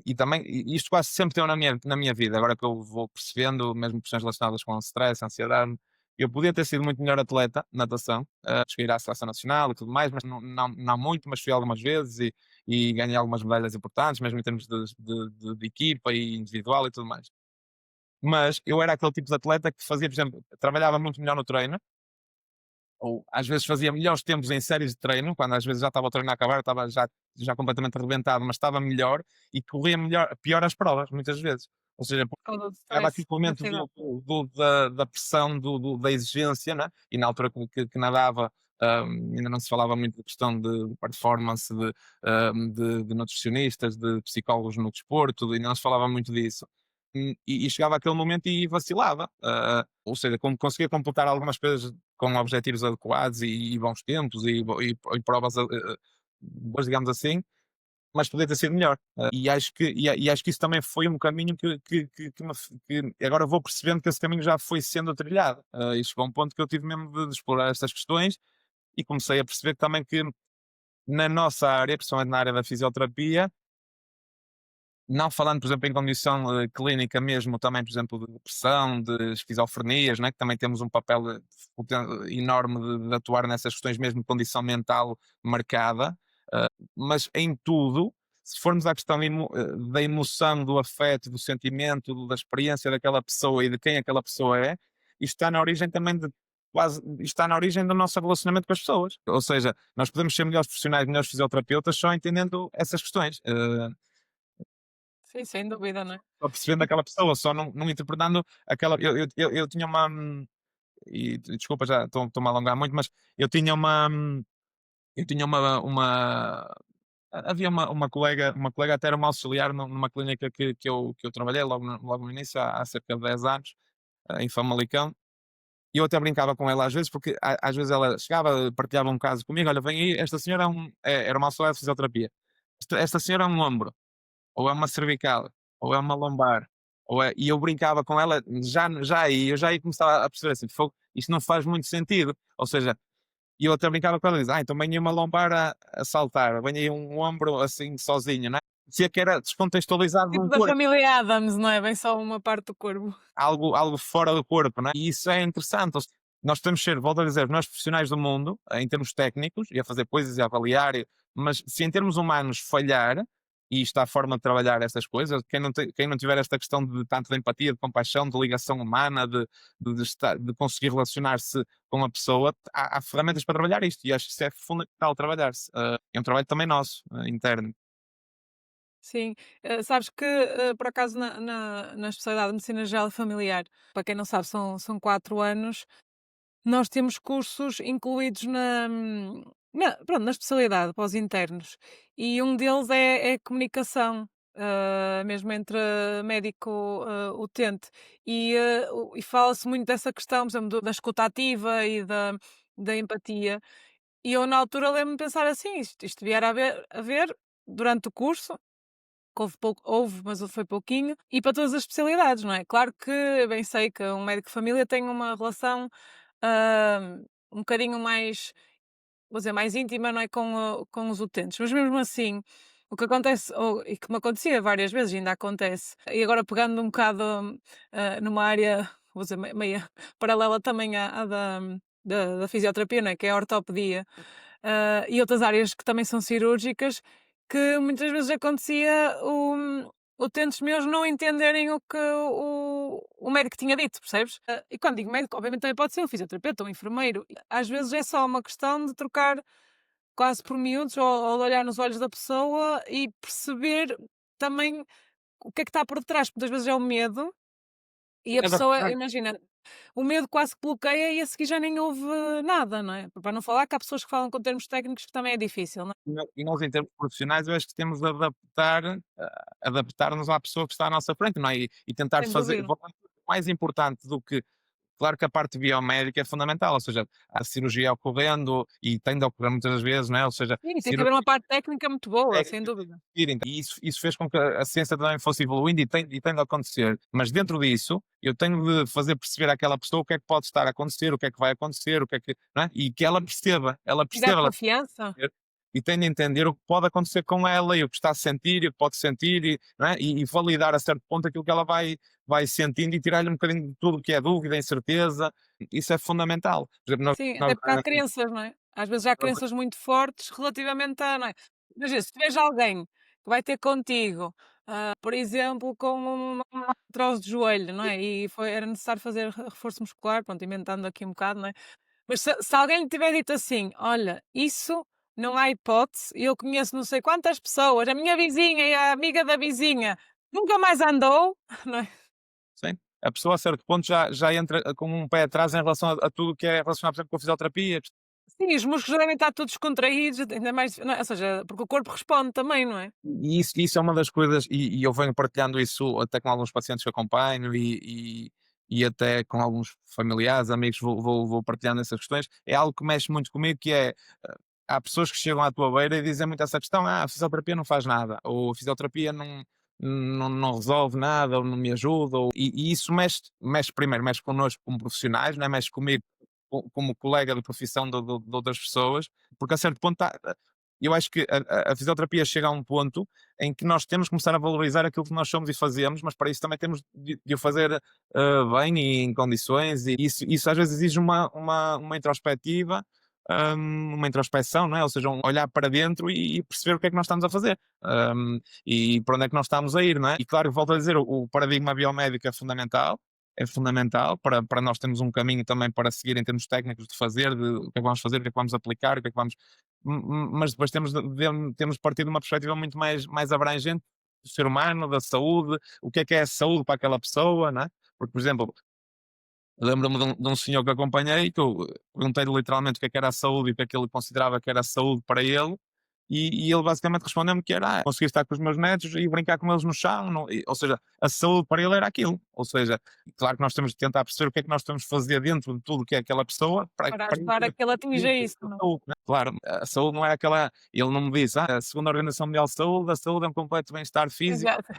B: e também, isto quase sempre deu na minha vida, agora que eu vou percebendo, mesmo questões relacionadas com stress, ansiedade, eu podia ter sido muito melhor atleta, natação, cheguei à seleção nacional e tudo mais, mas não muito, mas fui algumas vezes, e ganhei algumas medalhas importantes, mesmo em termos de equipa e individual e tudo mais. Mas eu era aquele tipo de atleta que fazia, por exemplo, trabalhava muito melhor no treino, ou às vezes fazia melhores tempos em séries de treino, quando às vezes já estava o treino a acabar, eu estava já completamente arrebentado, mas estava melhor, e corria pior as provas, muitas vezes. Ou seja,
A: Por causa do
B: chegava
A: stress,
B: aquele momento
A: ansiedade.
B: da pressão, da exigência, né? E na altura que nadava, ainda não se falava muito de questão de performance, de nutricionistas, de psicólogos no desporto, e não se falava muito disso. E chegava aquele momento e vacilava, ou seja, como conseguia completar algumas coisas com objetivos adequados, e bons tempos, e provas boas, digamos assim, mas podia ter sido melhor. E acho que isso também foi um caminho que agora vou percebendo que esse caminho já foi sendo trilhado. E chegou a um ponto que eu tive mesmo de explorar estas questões, e comecei a perceber também que na nossa área, principalmente na área da fisioterapia, não falando, por exemplo, em condição clínica mesmo, também, por exemplo, de depressão, de esquizofrenias, né, que também temos um papel enorme de atuar nessas questões, mesmo de condição mental marcada, mas em tudo, se formos à questão da emoção, do afeto, do sentimento, da experiência daquela pessoa e de quem aquela pessoa é, isto está na origem também de isto está na origem do nosso relacionamento com as pessoas. Ou seja, nós podemos ser melhores profissionais, melhores fisioterapeutas, só entendendo essas questões.
A: Sim, sem dúvida, não é?
B: Só percebendo
A: E
B: aquela pessoa, só não interpretando aquela. Eu tinha uma. E desculpa, já estou-me a alongar muito, mas eu tinha uma. Eu tinha havia uma colega, até era uma auxiliar numa clínica que eu trabalhei logo no início, há cerca de 10 anos, em Famalicão, e eu até brincava com ela às vezes, porque às vezes ela chegava, partilhava um caso comigo: "Olha, vem aí, esta senhora era uma auxiliar de fisioterapia. Esta senhora é um ombro, ou é uma cervical, ou é uma lombar", e eu brincava com ela, eu já aí começava a perceber assim: "Fogo, isto não faz muito sentido", ou seja, e eu até brincava com ela e dizia: "Então vem aí uma lombar a saltar, vem aí um ombro assim sozinho", não é? Dizia que era descontextualizado de
A: tipo
B: um
A: da
B: corpo,
A: família Adams, não é? Vem só uma parte do corpo.
B: algo fora do corpo, não é? E isso é interessante, nós temos que ser, volto a dizer, nós profissionais do mundo, em termos técnicos, e a fazer coisas e a avaliar, mas se em termos humanos falhar, e está a forma de trabalhar essas coisas, quem não tiver esta questão de tanto de empatia, de compaixão, de ligação humana, de conseguir relacionar-se com a pessoa, há ferramentas para trabalhar isto, e acho que isso é fundamental trabalhar-se. É um trabalho também nosso, interno.
A: Sim, sabes que, por acaso na especialidade de Medicina Geral e Familiar, para quem não sabe são 4 anos, nós temos cursos incluídos na especialidade para os internos, e um deles é comunicação, mesmo entre médico, utente, e fala-se muito dessa questão, por exemplo, da escuta ativa e da empatia, e eu na altura lembro-me de pensar assim: "Isto devia haver durante o curso", que houve pouco, mas foi pouquinho, e para todas as especialidades, não é? Claro que bem sei que um médico de família tem uma relação, um bocadinho mais, vou dizer, mais íntima, não é, com os utentes, mas mesmo assim, o que acontece, e que me acontecia várias vezes, ainda acontece, e agora pegando um bocado, numa área, vou dizer, meia paralela também à da fisioterapia, não é, que é a ortopedia, e outras áreas que também são cirúrgicas, que muitas vezes acontecia utentes meus não entenderem o que o médico tinha dito, percebes? E quando digo médico, obviamente também pode ser um fisioterapeuta, um enfermeiro. Às vezes é só uma questão de trocar quase por miúdos, ou de olhar nos olhos da pessoa e perceber também o que é que está por detrás, porque muitas vezes é o medo e a pessoa,
B: Adaptar.
A: imagina, o medo quase que bloqueia e a seguir já nem ouve nada, não é? Para não falar que há pessoas que falam com termos técnicos que também é difícil, não é?
B: E nós, em termos profissionais, eu acho que temos de adaptar-nos à pessoa que está à nossa frente, não é? E tentar
A: Sem
B: fazer,
A: dúvida.
B: mais importante do que, claro que a parte biomédica é fundamental, ou seja, a cirurgia ocorrendo e tem de ocorrer muitas das vezes, não é? Ou seja,
A: Sim, tem que haver uma parte técnica muito boa, sem
B: técnicas
A: dúvida.
B: existirem, e isso fez com que a ciência também fosse evoluindo e tem de acontecer. Mas dentro disso, eu tenho de fazer perceber àquela pessoa o que é que pode estar a acontecer, o que é que vai acontecer, o que é que, não é? E que ela
A: E dar
B: perceba, ela
A: confiança.
B: entender, e tem de entender o que pode acontecer com ela e o que está a sentir e o que pode sentir, não é? E validar a certo ponto aquilo que ela vai sentindo e tirar-lhe um bocadinho de tudo o que é dúvida, incerteza. Isso é fundamental. Por exemplo,
A: Sim, até
B: nós,
A: porque há crenças, não é? Às vezes há
B: nós
A: crenças muito fortes relativamente a, não é? Imagina, se tiveres alguém que vai ter contigo, por exemplo, com uma artrose de joelho, não é? E era necessário fazer reforço muscular, pronto, inventando aqui um bocado, não é? Mas se alguém lhe tiver dito assim: "Olha, isso não há hipótese, eu conheço não sei quantas pessoas, a minha vizinha e a amiga da vizinha nunca mais andou", não é?
B: sim. A pessoa a certo ponto já entra com um pé atrás em relação a tudo o que é relacionado, por exemplo, com a fisioterapia.
A: Sim, os músculos devem estar todos contraídos, ainda mais, não é? Ou seja, porque o corpo responde também, não é?
B: E isso é uma das coisas, e eu venho partilhando isso até com alguns pacientes que acompanho e até com alguns familiares, amigos, vou partilhando essas questões. É algo que mexe muito comigo, que é, há pessoas que chegam à tua beira e dizem muito essa questão: "Ah, a fisioterapia não faz nada", ou "A fisioterapia não resolve nada", ou "Não me ajuda", e isso mexe primeiro, mexe connosco como profissionais, não é, mexe comigo como colega de profissão de outras pessoas, porque a certo ponto eu acho que a fisioterapia chega a um ponto em que nós temos que começar a valorizar aquilo que nós somos e fazemos, mas para isso também temos de o fazer, bem e em condições, e isso às vezes exige uma introspectiva, uma introspeção, não é? Ou seja, um olhar para dentro e perceber o que é que nós estamos a fazer, e para onde é que nós estamos a ir, não é? E claro, volto a dizer, o paradigma biomédico é fundamental para nós termos um caminho também para seguir em termos técnicos de fazer, de o que é que vamos fazer, o que é que vamos aplicar, o que é que vamos. Mas depois temos de partir de uma perspectiva muito mais abrangente do ser humano, da saúde, o que é a saúde para aquela pessoa, não é? Porque, por exemplo, lembro-me de um senhor que acompanhei, que eu perguntei-lhe literalmente o que é que era a saúde e o que é que ele considerava que era a saúde para ele, e ele basicamente respondeu-me que era: conseguir estar com os meus netos e brincar com eles no chão, ou seja, a saúde para ele era aquilo. Ou seja, claro que nós temos de tentar perceber o que é que nós temos de fazer dentro de tudo o que é aquela pessoa
A: Para
B: para ele
A: ajudar a
B: ter
A: que ele atinja isso, não é?
B: saúde, né? Claro, a saúde não é aquela. Ele não me disse: segundo a Organização Mundial de Saúde, a saúde é um completo bem-estar físico.
A: Exato.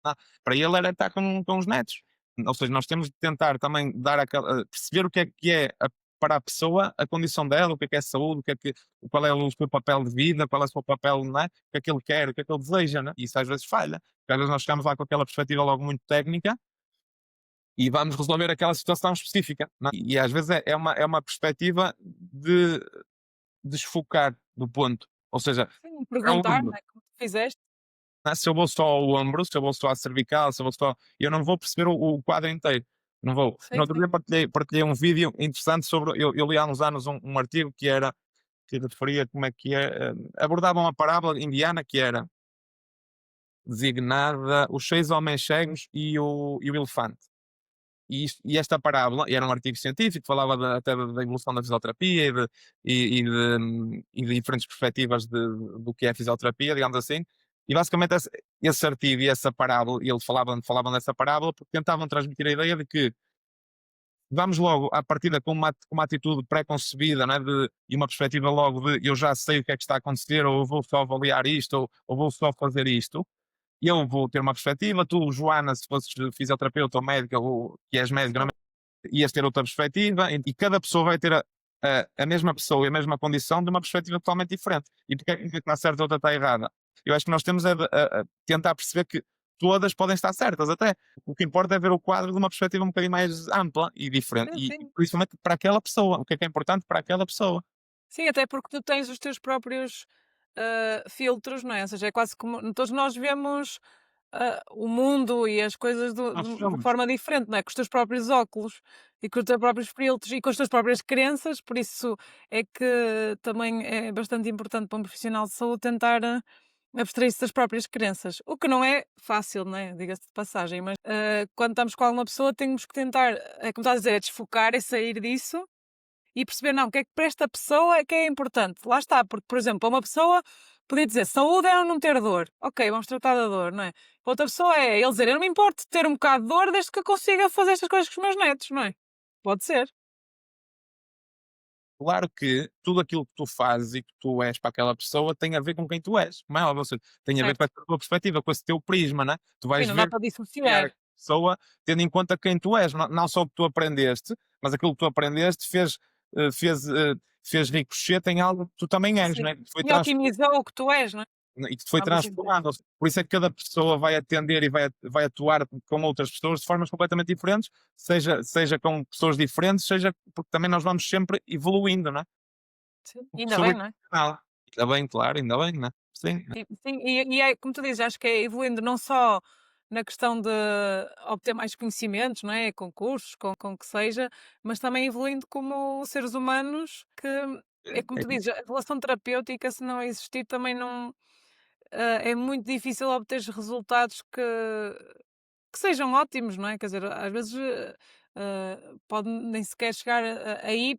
B: Ah, para ele era estar com os netos. Ou seja, nós temos de tentar também dar aquela, perceber o que é para a pessoa a condição dela, o que é saúde, qual é o seu papel de vida, qual é o seu papel, não é? O que é que ele quer, o que é que ele deseja, né? E isso às vezes falha. Porque às vezes nós chegamos lá com aquela perspectiva logo muito técnica e vamos resolver aquela situação específica, não é? E às vezes é uma perspectiva de desfocar do ponto, ou seja,
A: Sim,
B: é o
A: perguntar, não
B: ombro,
A: é, como tu fizeste.
B: se eu vou só ao ombro, se eu vou só à cervical, se eu vou só, eu não vou perceber o quadro inteiro, não vou. No
A: Sim,
B: outro
A: sim.
B: dia partilhei um vídeo interessante sobre, eu li há uns anos um artigo que referia como é que é, abordava uma parábola indiana que era designada os 6 homens cegos e o elefante. E esta parábola, e era um artigo científico, falava até da evolução da fisioterapia e de diferentes perspectivas do que é a fisioterapia, digamos assim. E basicamente esse artigo e essa parábola, e eles falavam dessa parábola porque tentavam transmitir a ideia de que vamos logo à partida com uma atitude pré-concebida, não é? E uma perspectiva logo de eu já sei o que é que está a acontecer, ou eu vou só avaliar isto, ou vou só fazer isto. Eu vou ter uma perspectiva, tu, Joana, se fosses fisioterapeuta ou médica, ou que és médica,
A: Certo.
B: ias ter outra perspectiva, e cada pessoa vai ter a mesma pessoa e a mesma condição de uma perspectiva totalmente diferente. E porque é que uma está certa e outra está errada? Eu acho que nós temos a tentar perceber que todas podem estar certas, até. O que importa é ver o quadro de uma perspectiva um bocadinho mais ampla e diferente,
A: Sim,
B: e
A: sim.
B: principalmente para aquela pessoa, o que é importante para aquela pessoa.
A: Sim, até porque tu tens os teus próprios, filtros, não é? Ou seja, é quase como todos nós vemos, o mundo e as coisas
B: Nós
A: de uma
B: somos.
A: forma diferente, não é? Com os teus próprios óculos e com os teus próprios filtros e com as tuas próprias crenças, por isso é que também é bastante importante para um profissional de saúde tentar, abstrair-se das próprias crenças, o que não é fácil, não é? Diga-se de passagem, mas, quando estamos com alguma pessoa temos que tentar, é como estás a dizer, é desfocar, é sair disso e perceber, não, o que é que para esta pessoa é que é importante. Lá está, porque, por exemplo, para uma pessoa podia dizer saúde é não ter dor. Ok, vamos tratar da dor, não é? Para outra pessoa é ele dizer, eu não me importo de ter um bocado de dor desde que eu consiga fazer estas coisas com os meus netos, não é? Pode ser.
B: Claro que tudo aquilo que tu fazes e que tu és para aquela pessoa tem a ver com quem tu és, como é óbvio, ou seja, tem a ver com
A: Certo.
B: essa tua perspectiva, com esse teu prisma, né? Tu
A: Sim,
B: vais
A: não dá
B: ver
A: para
B: criar a
A: dissociar.
B: pessoa tendo em conta quem tu és, não só o que tu aprendeste, mas aquilo que tu aprendeste fez ricochete em algo que tu também és,
A: Sim.
B: né? Que foi
A: E otimizou o que tu és, não é?
B: e que te foi
A: Vamos assim dizer.
B: transformando. Por isso é que cada pessoa vai atender e vai atuar com outras pessoas de formas completamente diferentes, seja com pessoas diferentes, seja porque também nós vamos sempre evoluindo, né?
A: Sim. Ainda
B: Sobre
A: bem, não é?
B: ah, ainda bem, claro, ainda bem, né? Sim,
A: Sim, e é como tu dizes, acho que é evoluindo não só na questão de obter mais conhecimentos, não é? Com cursos, com o que seja, mas também evoluindo como seres humanos, que é como
B: é
A: tu dizes, a relação terapêutica, se não existir, também não é muito difícil obter resultados que sejam ótimos, não é? Quer dizer, às vezes pode nem sequer chegar aí,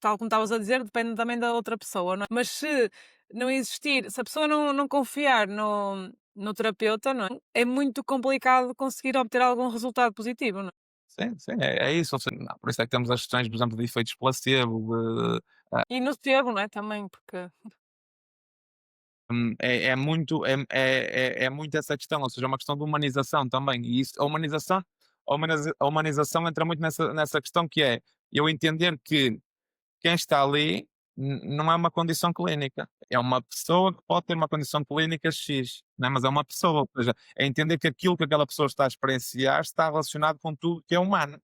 A: tal como estavas a dizer, depende também da outra pessoa, não é? Mas se não existir, se a pessoa não confiar no terapeuta, não é? É muito complicado conseguir obter algum resultado positivo, não é?
B: sim, sim, é isso, ou seja, não, por isso é que temos as questões, por exemplo, de efeitos placebo,
A: E nocebo, não é? Também, porque.
B: é muito essa questão, ou seja, é uma questão de humanização também, e isso, a humanização entra muito nessa questão que é, eu entender que quem está ali não é uma condição clínica, é uma pessoa que pode ter uma condição clínica X, né? Mas é uma pessoa, ou seja, é entender que aquilo que aquela pessoa está a experienciar está relacionado com tudo que é humano.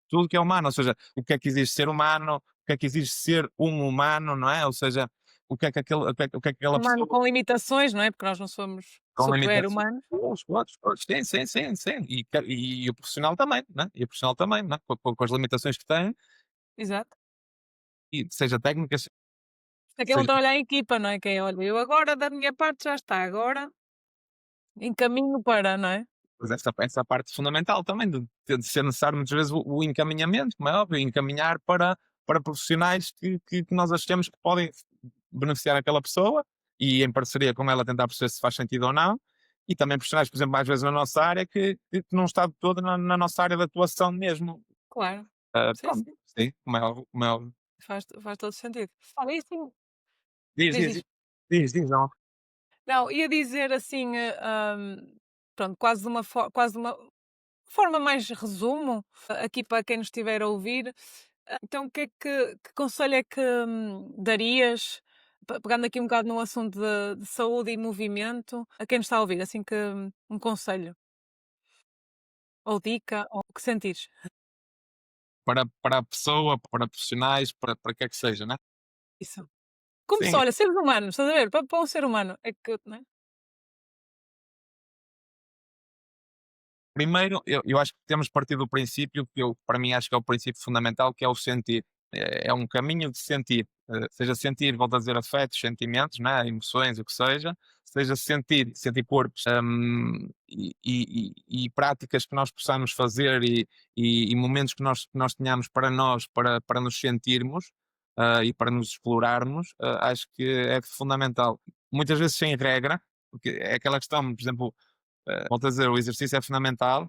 B: Tudo que é humano, ou seja, o que é que exige ser humano, o que é que exige ser um humano, não é? Ou seja, o que é que aquela
A: Humano
B: pessoa
A: com limitações, não é? Porque nós não somos
B: com limitações.
A: super-humanos.
B: Todos, sim, sim, sim, sim. E o profissional também, né? E o profissional também, né? Com as limitações que tem,
A: Exato.
B: e seja técnicas,
A: É que é um
B: seja.
A: trabalhar em equipa, não é? Que é, olha, eu agora da minha parte já está, agora encaminho para, não é?
B: Mas essa parte fundamental também de ser necessário muitas vezes o encaminhamento, como é óbvio, encaminhar para profissionais que nós achamos que podem beneficiar aquela pessoa e em parceria com ela tentar perceber se faz sentido ou não. E também profissionais, por exemplo, às vezes na nossa área, que não está de todo na nossa área de atuação mesmo.
A: Claro. Sim,
B: Pronto,
A: sim.
B: sim, como é óbvio. Como é óbvio.
A: Faz todo sentido. Olha, e assim
B: Diz,
A: diz,
B: diz,
A: diz.
B: diz. Diz, não.
A: Não, ia dizer assim, pronto, quase de uma forma mais resumo, aqui para quem nos estiver a ouvir. Então o que é que conselho é que, darias, pegando aqui um bocado no assunto de saúde e movimento, a quem nos está a ouvir, assim que um conselho? ou dica, ou o que sentires.
B: para a pessoa, para profissionais, para que é que seja, né?
A: Isso. Como se
B: Sim,
A: olha, seres humanos, estás a ver? Para um ser humano, é que, né?
B: primeiro, eu acho que temos partido do princípio que eu, para mim, acho que é o princípio fundamental, que é o sentir. É um caminho de sentir, seja sentir, volto a dizer, afetos, sentimentos, né, emoções, o que seja sentir corpos, e práticas que nós possamos fazer e momentos que nós tenhamos para nós, para nos sentirmos, e para nos explorarmos, acho que é fundamental. Muitas vezes sem regra, porque é aquela questão, por exemplo, volto a dizer, o exercício é fundamental,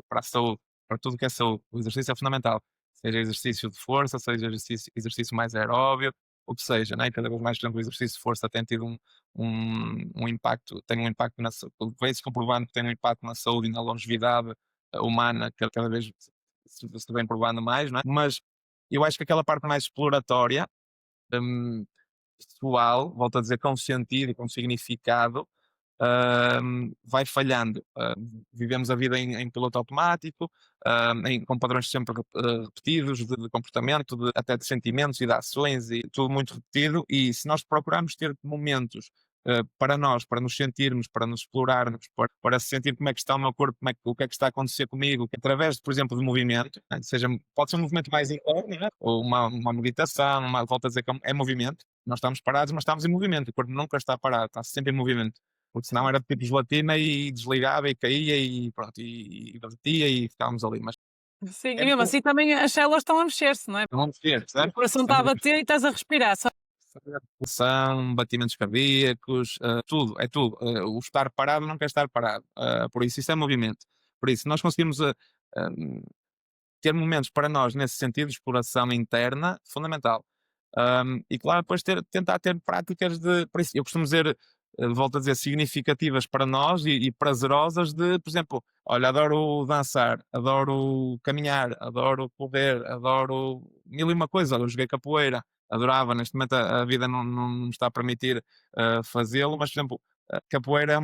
B: para a saúde, para tudo que é saúde. O exercício é fundamental. Seja exercício de força, seja exercício mais aeróbio, o que seja, né? Cada vez mais, por exemplo, o exercício de força tem tido um impacto, tem um impacto na saúde, vem-se comprovando que tem um impacto na saúde e na longevidade humana, que cada vez se vem provando mais, não é? Mas eu acho que aquela parte mais exploratória, hum, pessoal, volto a dizer, com sentido e com significado, vai falhando. Vivemos a vida em piloto automático, com padrões sempre repetidos de comportamento, até de sentimentos e de ações, e tudo muito repetido. E se nós procurarmos ter momentos para nós, para nos sentirmos, para nos explorarmos, para sentir como é que está o meu corpo, o que é que está a acontecer comigo, através, por exemplo, de movimento, né? Seja, pode ser um movimento mais interno, né? Ou uma meditação, volto a dizer que é movimento. Nós estamos parados, mas estamos em movimento. O corpo nunca está parado, está sempre em movimento. Porque senão
A: Sim.
B: era tipo gelatina e desligava e caía e pronto, e derretia e ficávamos ali. Mas
A: Sim,
B: é
A: e mesmo
B: bom
A: assim também as células estão a mexer-se, não é?
B: não mexer,
A: O
B: certo?
A: coração está a bater e estás a respirar, só
B: Pulsação, batimentos cardíacos, tudo, é tudo. O estar parado não quer estar parado. Por isso é movimento. Por isso, nós conseguimos ah, ter momentos para nós nesse sentido de exploração interna, fundamental. E claro, depois tentar ter práticas por isso, eu costumo dizer, volto a dizer, significativas para nós e prazerosas de, por exemplo, olha, adoro dançar, adoro caminhar, adoro correr, adoro mil e uma coisa, olha, eu joguei capoeira, adorava, neste momento a vida não me está a permitir fazê-lo, mas, por exemplo, a capoeira é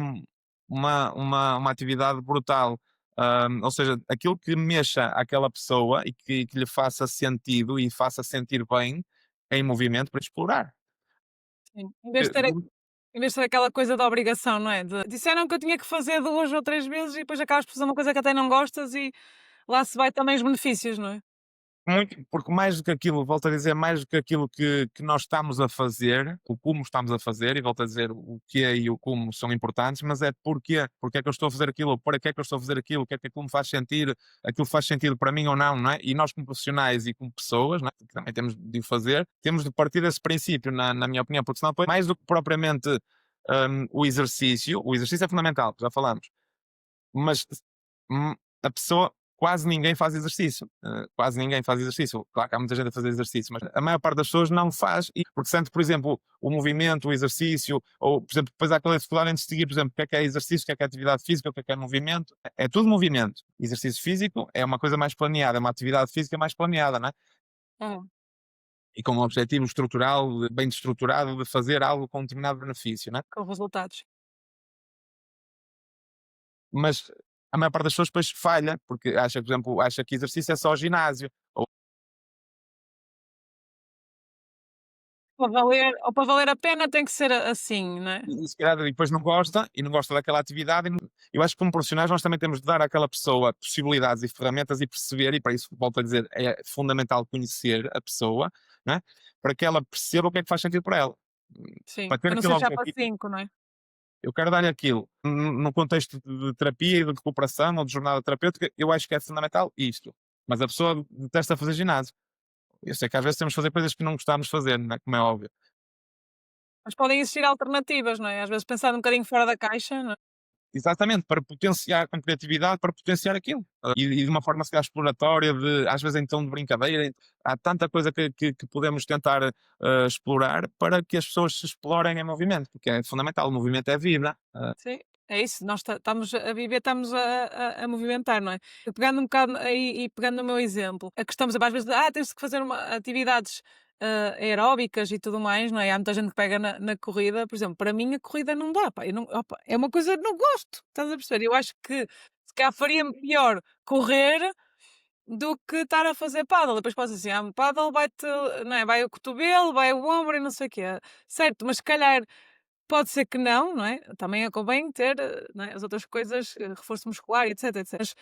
B: uma atividade brutal. Ou seja, aquilo que mexa aquela pessoa e que lhe faça sentido e faça sentir bem em movimento para explorar.
A: sim.
B: Que
A: Em vez de ter aquela coisa da obrigação, não é? Disseram que eu tinha que fazer 2 ou 3 vezes e depois acabas por fazer uma coisa que até não gostas e lá se vai também os benefícios, não é?
B: Muito, porque mais do que aquilo, volto a dizer, mais do que aquilo que nós estamos a fazer, o como estamos a fazer, e volto a dizer, o que é e o como são importantes, mas é porque é que eu estou a fazer aquilo, ou para que é que eu estou a fazer aquilo, o que é que aquilo me faz sentir, aquilo faz sentido para mim ou não, não é? E nós como profissionais e como pessoas, não é? Que também temos de o fazer, temos de partir desse princípio, na minha opinião, porque senão depois, mais do que propriamente o exercício é fundamental, já falamos, mas hum, a pessoa, quase ninguém faz exercício. Quase ninguém faz exercício. Claro que há muita gente a fazer exercício, mas a maior parte das pessoas não faz, porque sente, por exemplo, o movimento, o exercício, ou, por exemplo, depois há aquela dificuldade em distinguir, por exemplo, o que é exercício, o que é atividade física, o que é movimento. É tudo movimento. Exercício físico é uma coisa mais planeada, é uma atividade física mais planeada, não é?
A: Hum.
B: E com um objetivo estrutural, bem estruturado, de fazer algo com um determinado benefício, não é?
A: Com resultados.
B: Mas a maior parte das pessoas depois falha, porque acha, por exemplo, acha que exercício é só ginásio, ou
A: Para valer a pena tem que ser assim, não é?
B: se calhar depois não gosta daquela atividade. Eu acho que como profissionais nós também temos de dar àquela pessoa possibilidades e ferramentas e perceber, e para isso volto a dizer, é fundamental conhecer a pessoa, não é? Para que ela perceba o que é que faz sentido para ela.
A: Sim,
B: Para ter
A: para não
B: aquele
A: ser já para
B: objetivo,
A: 5, não é?
B: eu quero dar-lhe aquilo. No contexto de terapia e de recuperação ou de jornada terapêutica, eu acho que é fundamental isto. Mas a pessoa detesta fazer ginásio. Eu sei que às vezes temos de fazer coisas que não gostamos de fazer, não é? Como é óbvio.
A: Mas podem existir alternativas, não é? Às vezes pensar um bocadinho fora da caixa, não é?
B: Exatamente, para potenciar com criatividade, para potenciar aquilo. E de uma forma se calhar exploratória, às vezes em tom de brincadeira. Há tanta coisa que podemos tentar explorar para que as pessoas se explorem em movimento, porque é fundamental. O movimento é vida.
A: Sim, é isso, nós estamos a viver, estamos a movimentar, não é? Eu pegando um bocado aí e pegando no meu exemplo, a questão, por exemplo, às vezes, tens que fazer atividades aeróbicas e tudo mais, não é? Há muita gente que pega na corrida, por exemplo, para mim a corrida não dá, pá, eu não, opa, é uma coisa que não gosto, estás a perceber? Eu acho que se se calhar faria-me pior correr do que estar a fazer paddle. Depois posso assim, paddle vai-te, não é? Vai o cotovelo, vai o ombro e não sei o quê. Certo, mas se calhar pode ser que não é? Também convém ter, não é? As outras coisas, reforço muscular, etc, etc. Mas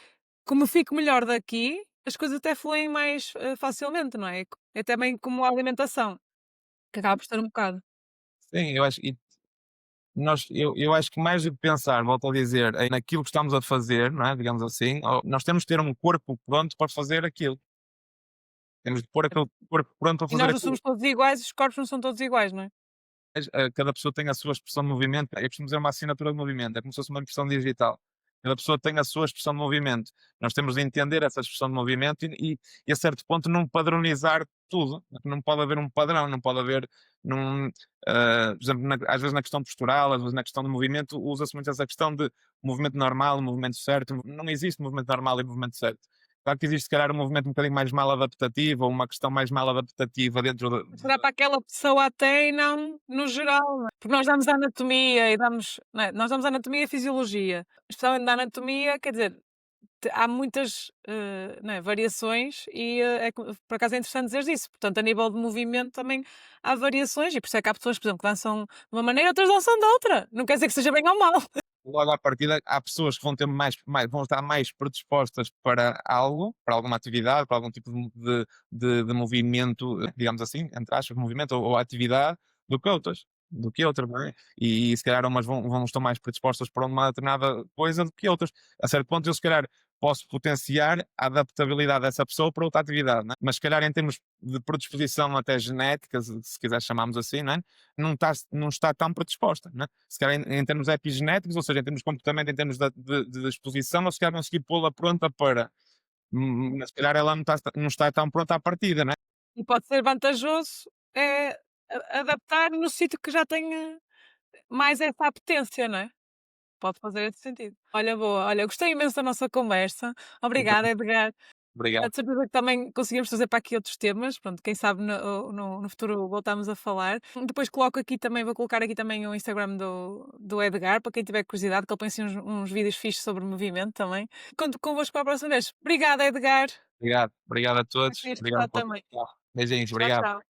A: como fico melhor daqui, as coisas até fluem mais facilmente, não é? É também como a alimentação, que acaba por ser um bocado.
B: Sim, eu acho e eu acho que mais do que pensar, volto a dizer, naquilo que estamos a fazer, não é, digamos assim, nós temos de ter um corpo pronto para fazer aquilo. Temos de pôr aquele corpo pronto para
A: E
B: fazer
A: nós não
B: aquilo.
A: somos todos iguais, os corpos não são todos iguais, não é?
B: Cada pessoa tem a sua expressão de movimento, eu costumo dizer uma assinatura de movimento, é como se fosse uma impressão digital. Cada pessoa tem a sua expressão de movimento. Nós temos de entender essa expressão de movimento e a certo ponto não padronizar tudo. Não pode haver um padrão, não pode haver num, por exemplo, às vezes na questão postural, às vezes na questão de movimento, usa-se muito essa questão de movimento normal, movimento certo. Não existe movimento normal e movimento certo. Claro que existe, se calhar, um movimento um bocadinho mais mal adaptativo, ou uma questão mais mal adaptativa dentro
A: Será para aquela pessoa até e não no geral, não é? Porque nós damos a anatomia e damos, não é? Nós damos a anatomia e a fisiologia. Especialmente na anatomia, quer dizer, há muitas não é, variações e por acaso é interessante dizer isso. Portanto, a nível de movimento também há variações e por isso é que há pessoas, por exemplo, que dançam de uma maneira, outras dançam de outra. Não quer dizer que seja bem ou mal.
B: logo à partida, há pessoas que vão ter vão estar mais predispostas para algo, para alguma atividade, para algum tipo de movimento, digamos assim, entre aspas, movimento ou atividade, do que outras. Não é? E se calhar umas vão estar mais predispostas para uma determinada coisa do que outras. A certo ponto, eu se calhar posso potenciar a adaptabilidade dessa pessoa para outra atividade, não é? Mas se calhar em termos de predisposição até genética, se quiser chamarmos assim, não é? Não está tão predisposta, né? Se calhar em termos epigenéticos, ou seja, em termos de comportamento, em termos de exposição, ou se calhar conseguir pô-la pronta para, mas se calhar ela não está tão pronta à partida, né?
A: E pode ser vantajoso adaptar no sítio que já tenha mais essa apetência, não é? Pode fazer esse sentido. Olha, boa. Olha, gostei imenso da nossa conversa. Obrigada, Edgar.
B: Obrigado,
A: De certeza que também conseguimos trazer para aqui outros temas. Pronto, quem sabe no futuro voltamos a falar. Depois coloco aqui também, vou colocar aqui também o Instagram do Edgar, para quem tiver curiosidade, que ele põe assim uns vídeos fixos sobre movimento também. Conto convosco para a próxima vez. Obrigada, Edgar.
B: obrigado a
A: Espero que
B: todos,
A: tenhas
B: obrigado
A: gostado
B: pela
A: também.
B: atenção. Beijinhos,
A: Tchau,
B: obrigado.
A: tchau.